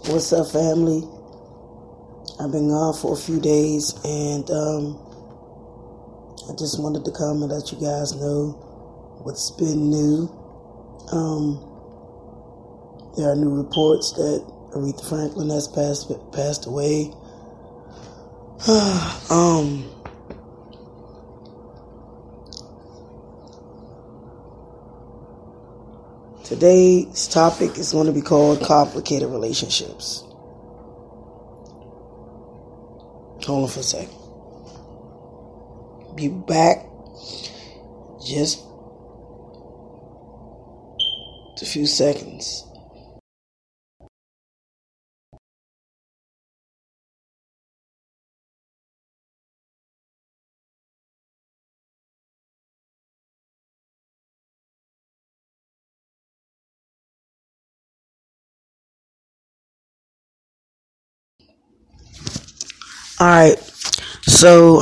What's up, family? I've been gone for a few days, and I just wanted to come and let you guys know what's been new. There are new reports that Aretha Franklin has passed away. Today's topic is going to be called complicated relationships. Hold on for a second. Be back just a few seconds. Alright, so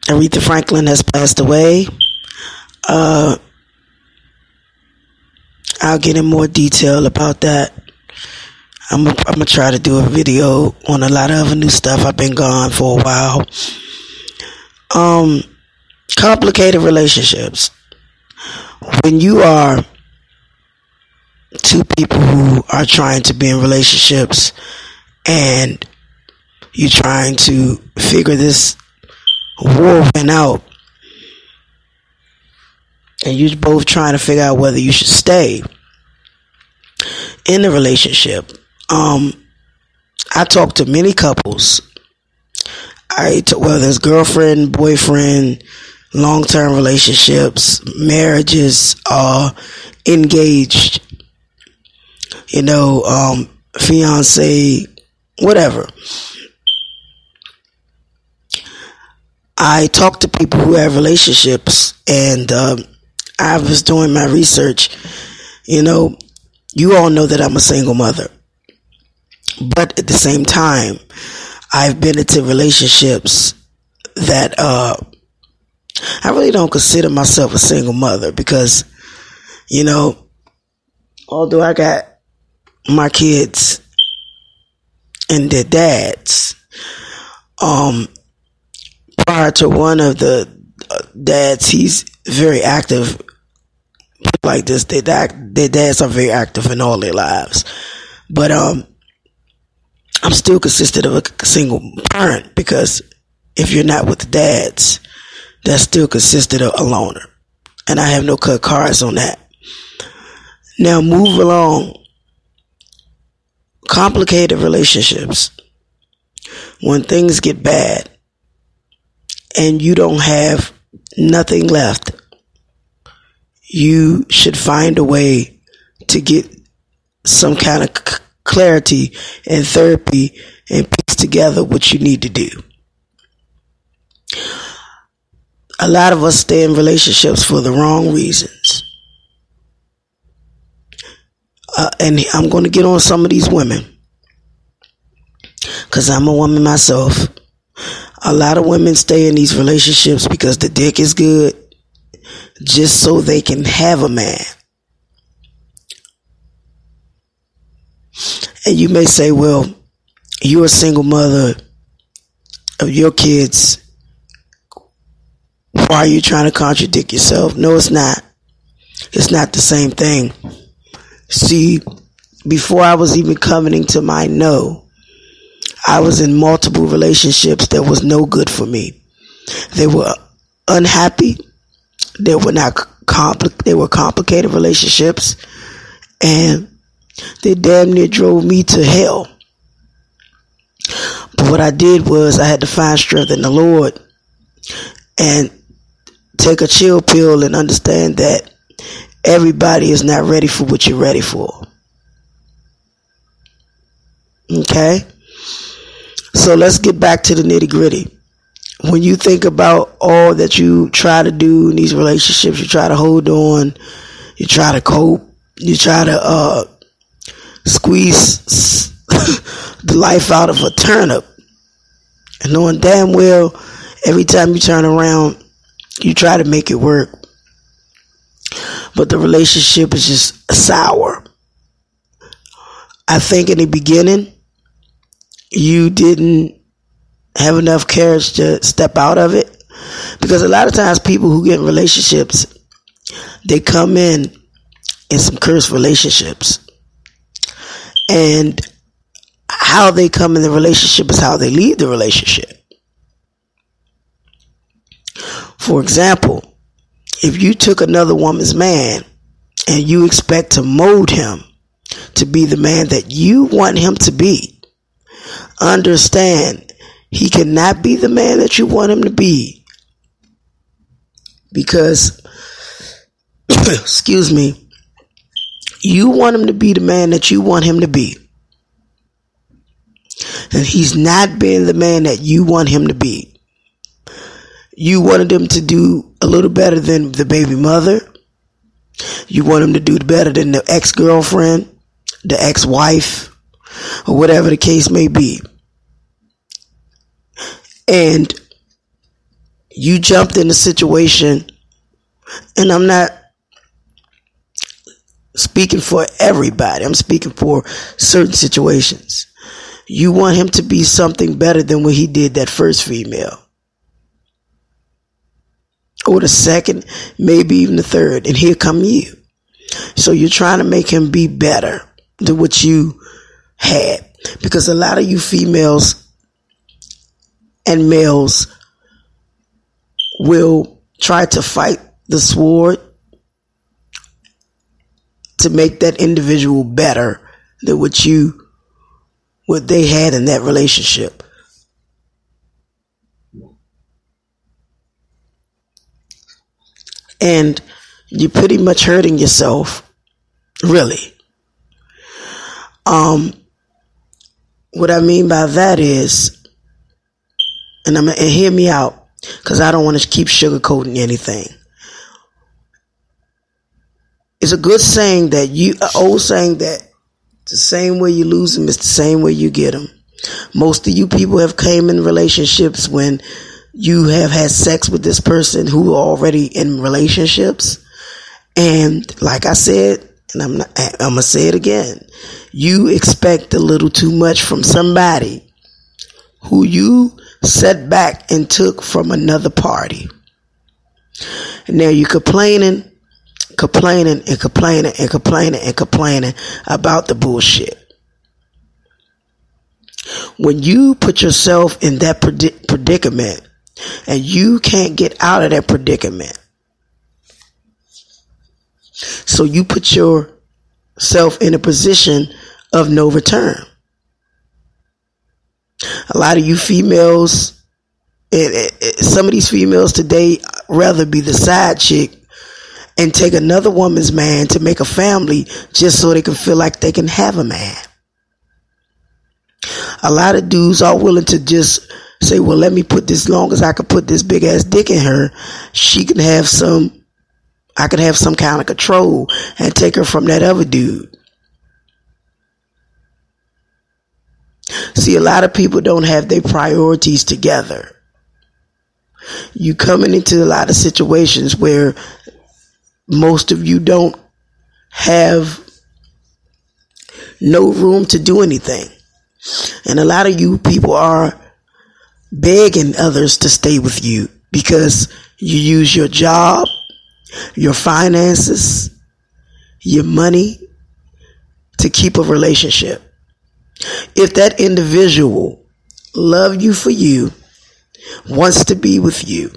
Aretha Franklin has passed away. I'll get in more detail about that. I'm gonna try to do a video on a lot of other new stuff. I've been gone for a while. Complicated relationships. When you are two people who are trying to be in relationships and you're trying to figure this whirlwind out, and you're both trying to figure out whether you should stay in the relationship. I talk to many couples. Whether it's girlfriend, boyfriend, long-term relationships, marriages, engaged, fiance, whatever. I talk to people who have relationships, and I was doing my research. You all know that I'm a single mother, but at the same time, I've been into relationships that I really don't consider myself a single mother because, although I got my kids and their dads, prior to one of the dads, he's very active. Like this, their dads are very active in all their lives, but I'm still considered of a single parent because if you're not with the dads, that's still considered a loner, and I have no cut cards on that. Now move along. Complicated relationships. When things get bad and you don't have nothing left, you should find a way to get some kind of clarity and therapy and piece together what you need to do. A lot of us stay in relationships for the wrong reasons. And I'm going to get on some of these women because I'm a woman myself. A lot of women stay in these relationships because the dick is good, just so they can have a man. And you may say, well, you're a single mother of your kids. Why are you trying to contradict yourself? No, it's not. It's not the same thing. See, before I was even coming into my no, I was in multiple relationships that was no good for me. They were unhappy. They were they were complicated relationships, and they damn near drove me to hell. But what I did was I had to find strength in the Lord and take a chill pill and understand that everybody is not ready for what you're ready for. Okay? So let's get back to the nitty gritty. When you think about all that you try to do in these relationships, you try to hold on, you try to cope, you try to squeeze the life out of a turnip, and knowing damn well every time you turn around, you try to make it work, but the relationship is just sour. I think in the beginning, you didn't have enough courage to step out of it. Because a lot of times people who get in relationships, they come in some cursed relationships. And how they come in the relationship is how they leave the relationship. For example, if you took another woman's man and you expect to mold him to be the man that you want him to be, understand he cannot be the man that you want him to be, because excuse me, you want him to be the man that you want him to be, and he's not being the man that you want him to be. You wanted him to do a little better than the baby mother. You want him to do better than the ex-girlfriend, the ex-wife, or whatever the case may be. And you jumped in a situation, and I'm not speaking for everybody. I'm speaking for certain situations. You want him to be something better than what he did that first female, or the second, maybe even the third, and here come you. So you're trying to make him be better than what you had, because a lot of you females and males will try to fight the sword to make that individual better than what they had in that relationship. And you're pretty much hurting yourself, really. What I mean by that is, and hear me out, because I don't want to keep sugarcoating anything. It's a good saying an old saying that the same way you lose them is the same way you get them. Most of you people have came in relationships when you have had sex with this person who are already in relationships. And like I said, and I'm going to say it again, you expect a little too much from somebody who you set back and took from another party. And now you're complaining about the bullshit. When you put yourself in that predicament and you can't get out of that predicament, so you put yourself in a position of no return. A lot of you females, some of these females today rather be the side chick and take another woman's man to make a family just so they can feel like they can have a man. A lot of dudes are willing to just say, well, let me put this, long as I can put this big ass dick in her, I could have some kind of control and take her from that other dude. See, a lot of people don't have their priorities together. You coming into a lot of situations where most of you don't have no room to do anything. And a lot of you people are begging others to stay with you because you use your job, your finances, your money to keep a relationship. If that individual loves you for you, wants to be with you,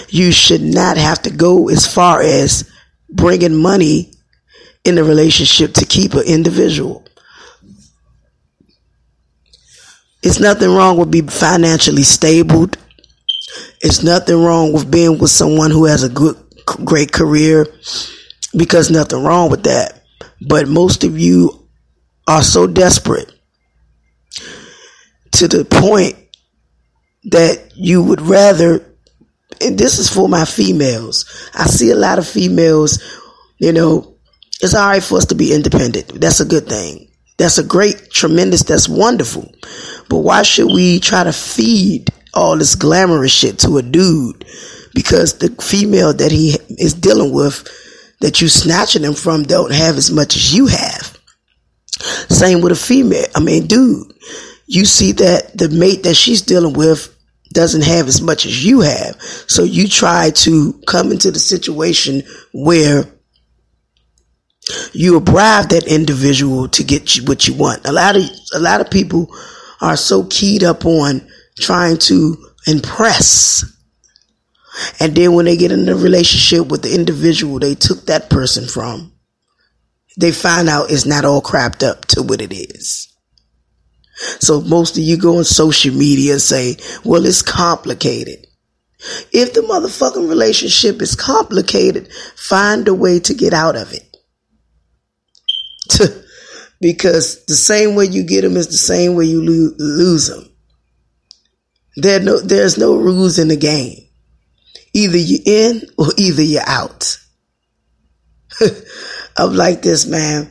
you should not have to go as far as bringing money in a relationship to keep an individual. It's nothing wrong with being financially stable. It's nothing wrong with being with someone who has a great career, because nothing wrong with that. But most of you are so desperate to the point that you would rather, and this is for my females. I see a lot of females, it's all right for us to be independent. That's a good thing. That's a great, tremendous, that's wonderful. But why should we try to feed all this glamorous shit to a dude? Because the female that he is dealing with, that you snatching him from, don't have as much as you have. Same with a female. Dude, you see that the mate that she's dealing with doesn't have as much as you have. So you try to come into the situation where you bribe that individual to get you what you want. A lot of people are so keyed up on trying to impress. And then when they get in a relationship with the individual they took that person from, they find out it's not all crapped up to what it is. So most of you go on social media and say, well, it's complicated. If the motherfucking relationship is complicated, find a way to get out of it. Because the same way you get them is the same way you lose them. There's no rules in the game. Either you're in or either you're out. I'm like this, man.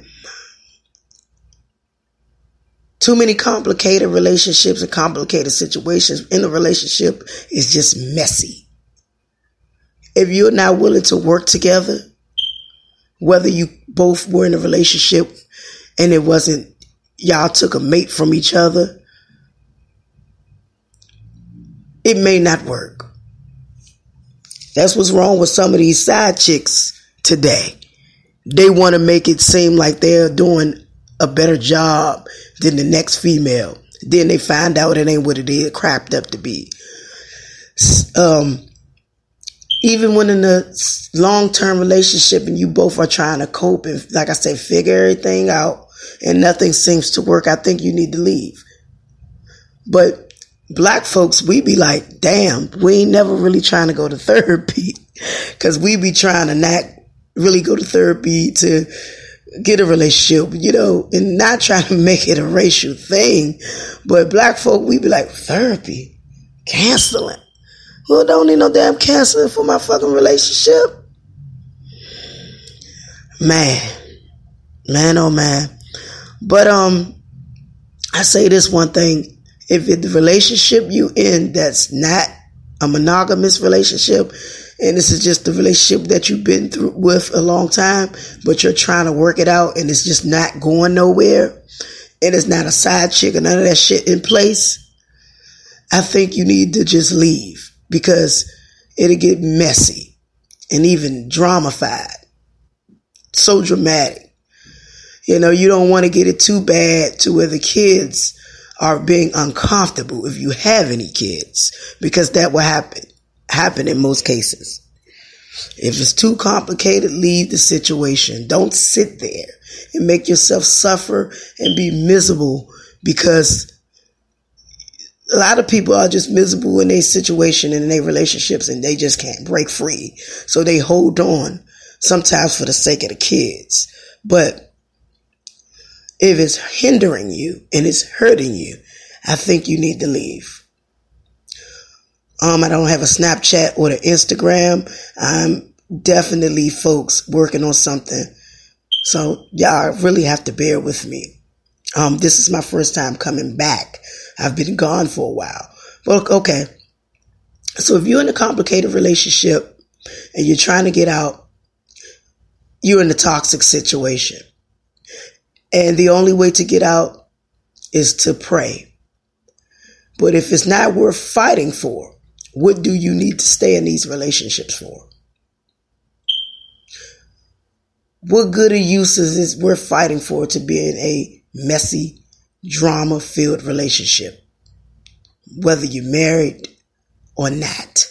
Too many complicated relationships and complicated situations in a relationship is just messy. If you're not willing to work together, whether you both were in a relationship and it wasn't, y'all took a mate from each other, it may not work. That's what's wrong with some of these side chicks today. They want to make it seem like they're doing a better job than the next female. Then they find out it ain't what it is crapped up to be. Even when in a long-term relationship and you both are trying to cope and, like I said, figure everything out and nothing seems to work, I think you need to leave. But black folks, we be like, damn, we ain't never really trying to go to therapy, because we be trying to not really go to therapy to get a relationship, and not trying to make it a racial thing. But black folk, we be like, therapy, counseling. Well, don't need no damn counseling for my fucking relationship. Man, oh man. But I say this one thing. If the relationship you in that's not a monogamous relationship, and this is just the relationship that you've been through with a long time, but you're trying to work it out and it's just not going nowhere, and it's not a side chick or none of that shit in place, I think you need to just leave, because it'll get messy and even dramified. So dramatic. You don't want to get it too bad to where the kids are being uncomfortable, if you have any kids, because that will happen in most cases. If it's too complicated, leave the situation. Don't sit there and make yourself suffer and be miserable, because a lot of people are just miserable in their situation and in their relationships, and they just can't break free. So they hold on, sometimes for the sake of the kids. But if it's hindering you and it's hurting you, I think you need to leave. I don't have a Snapchat or an Instagram. I'm definitely, folks, working on something. So y'all really have to bear with me. This is my first time coming back. I've been gone for a while. But okay. So if you're in a complicated relationship and you're trying to get out, you're in a toxic situation. And the only way to get out is to pray. But if it's not worth fighting for, what do you need to stay in these relationships for? What good or use is it worth fighting for to be in a messy, drama-filled relationship, whether you're married or not?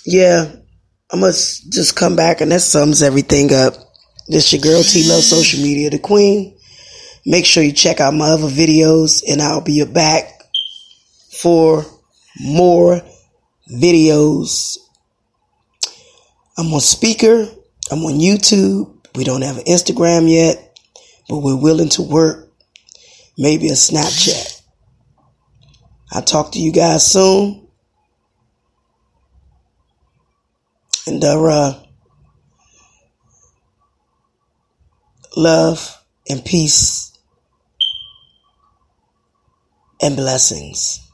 Yeah. I must just come back, and that sums everything up. This your girl T Love Social Media, the Queen. Make sure you check out my other videos, and I'll be back for more videos. I'm on Spreaker. I'm on YouTube. We don't have an Instagram yet, but we're willing to work. Maybe a Snapchat. I'll talk to you guys soon. And love and peace and blessings.